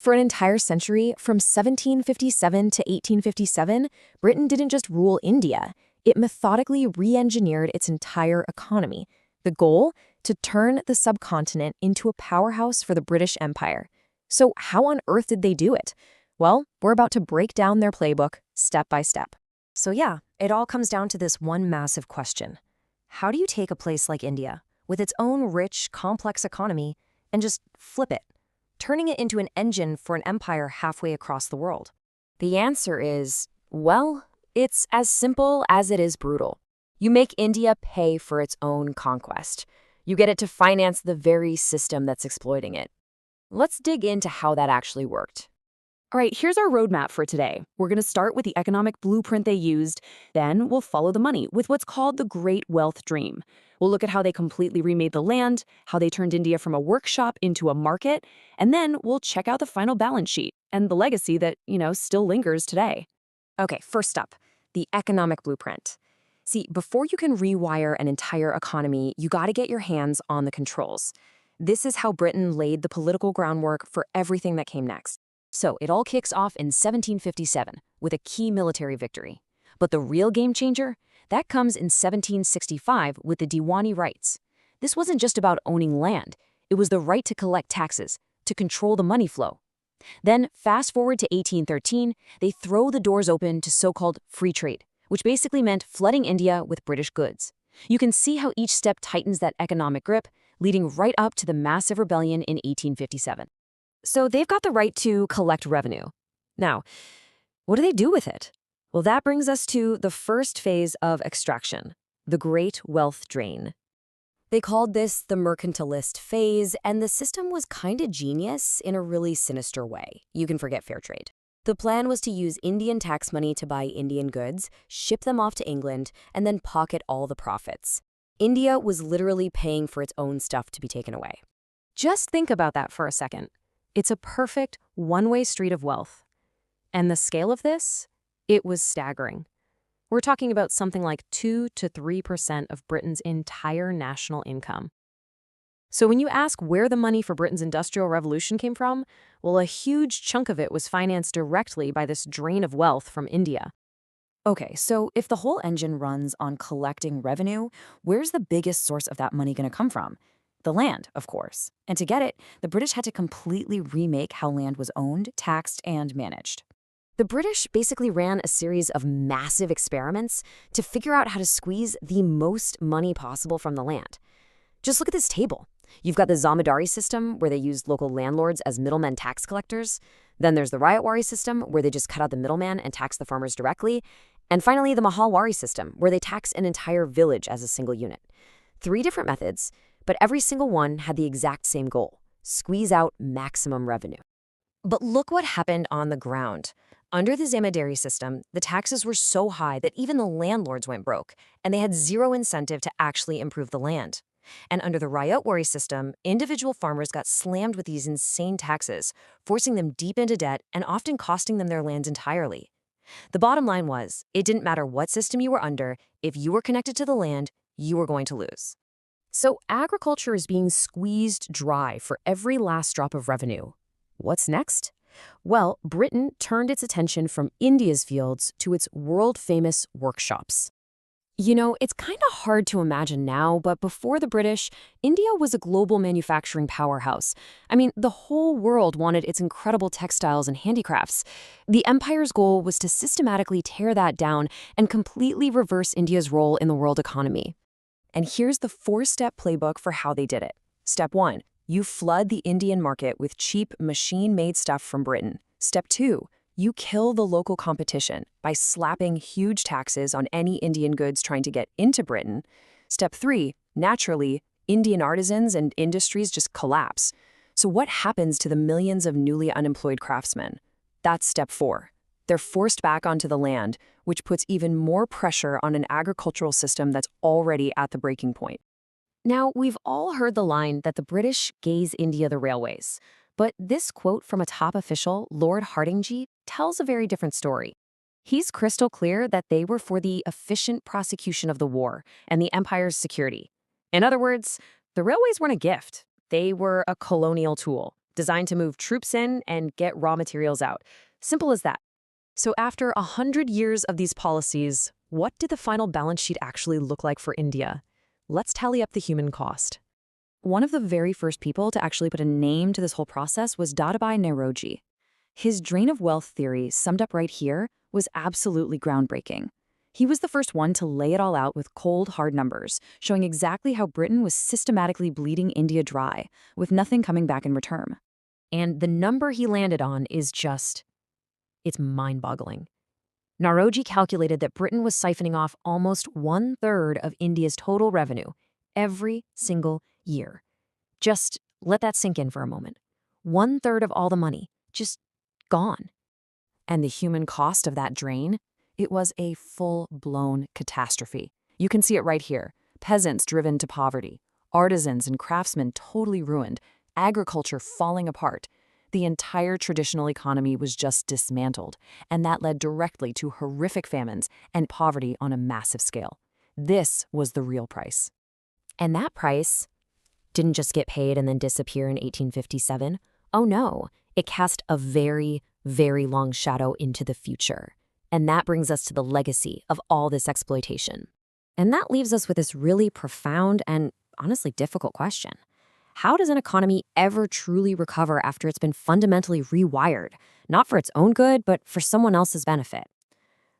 For an entire century, from 1757 to 1857, Britain didn't just rule India, it methodically re-engineered its entire economy. The goal? To turn the subcontinent into a powerhouse for the British Empire. So how on earth did they do it? Well, we're about to break down their playbook step by step. So yeah, it all comes down to this one massive question. How do you take a place like India, with its own rich, complex economy, and just flip it, turning it into an engine for an empire halfway across the world? The answer is, well, it's as simple as it is brutal. You make India pay for its own conquest. You get it to finance the very system that's exploiting it. Let's dig into how that actually worked. All right, here's our roadmap for today. We're going to start with the economic blueprint they used. Then we'll follow the money with what's called the Great Wealth Dream. We'll look at how they completely remade the land, how they turned India from a workshop into a market, and then we'll check out the final balance sheet and the legacy that, still lingers today. Okay, first up, the economic blueprint. See, before you can rewire an entire economy, you got to get your hands on the controls. This is how Britain laid the political groundwork for everything that came next. So it all kicks off in 1757 with a key military victory. But the real game changer? That comes in 1765 with the Diwani rights. This wasn't just about owning land. It was the right to collect taxes, to control the money flow. Then, fast forward to 1813, they throw the doors open to so-called free trade, which basically meant flooding India with British goods. You can see how each step tightens that economic grip, leading right up to the massive rebellion in 1857. So they've got the right to collect revenue. Now, what do they do with it? Well, that brings us to the first phase of extraction, the Great Wealth Drain. They called this the mercantilist phase, and the system was kinda genius in a really sinister way. You can forget fair trade. The plan was to use Indian tax money to buy Indian goods, ship them off to England, and then pocket all the profits. India was literally paying for its own stuff to be taken away. Just think about that for a second. It's a perfect one-way street of wealth. And the scale of this? It was staggering. We're talking about something like 2 to 3% of Britain's entire national income. So when you ask where the money for Britain's Industrial Revolution came from, well, a huge chunk of it was financed directly by this drain of wealth from India. Okay, so if the whole engine runs on collecting revenue, where's the biggest source of that money going to come from? The land, of course. And to get it, the British had to completely remake how land was owned, taxed, and managed. The British basically ran a series of massive experiments to figure out how to squeeze the most money possible from the land. Just look at this table. You've got the Zamindari system, where they used local landlords as middlemen tax collectors. Then there's the Rayatwari system, where they just cut out the middleman and tax the farmers directly. And finally, the Mahalwari system, where they tax an entire village as a single unit. 3 different methods, but every single one had the exact same goal: squeeze out maximum revenue. But look what happened on the ground. Under the Zamindari system, the taxes were so high that even the landlords went broke, and they had zero incentive to actually improve the land. And under the Rayatwari system, individual farmers got slammed with these insane taxes, forcing them deep into debt and often costing them their lands entirely. The bottom line was, it didn't matter what system you were under, if you were connected to the land, you were going to lose. So agriculture is being squeezed dry for every last drop of revenue. What's next? Well, Britain turned its attention from India's fields to its world-famous workshops. It's kind of hard to imagine now, but before the British, India was a global manufacturing powerhouse. I mean, the whole world wanted its incredible textiles and handicrafts. The empire's goal was to systematically tear that down and completely reverse India's role in the world economy. And here's the 4-step playbook for how they did it. Step 1, you flood the Indian market with cheap, machine-made stuff from Britain. Step 2, you kill the local competition by slapping huge taxes on any Indian goods trying to get into Britain. Step 3, naturally, Indian artisans and industries just collapse. So what happens to the millions of newly unemployed craftsmen? That's step 4. They're forced back onto the land, which puts even more pressure on an agricultural system that's already at the breaking point. Now, we've all heard the line that the British gave India the railways. But this quote from a top official, Lord Hardinge, tells a very different story. He's crystal clear that they were for the efficient prosecution of the war and the empire's security. In other words, the railways weren't a gift. They were a colonial tool. designed to move troops in and get raw materials out. Simple as that. So after 100 years of these policies, what did the final balance sheet actually look like for India? Let's tally up the human cost. One of the very first people to actually put a name to this whole process was Dadabhai Naoroji. His drain of wealth theory, summed up right here, was absolutely groundbreaking. He was the first one to lay it all out with cold, hard numbers, showing exactly how Britain was systematically bleeding India dry, with nothing coming back in return. And the number he landed on is it's mind-boggling. Naroji calculated that Britain was siphoning off almost 1/3 of India's total revenue every single year. Just let that sink in for a moment. 1/3 of all the money, just gone. And the human cost of that drain? It was a full-blown catastrophe. You can see it right here. Peasants driven to poverty, artisans and craftsmen totally ruined, agriculture falling apart. The entire traditional economy was just dismantled, and that led directly to horrific famines and poverty on a massive scale. This was the real price. And that price didn't just get paid and then disappear in 1857. Oh no, it cast a very, very long shadow into the future. And that brings us to the legacy of all this exploitation. And that leaves us with this really profound and honestly difficult question. How does an economy ever truly recover after it's been fundamentally rewired, not for its own good, but for someone else's benefit?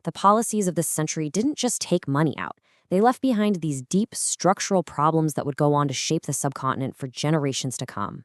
The policies of this century didn't just take money out. They left behind these deep structural problems that would go on to shape the subcontinent for generations to come.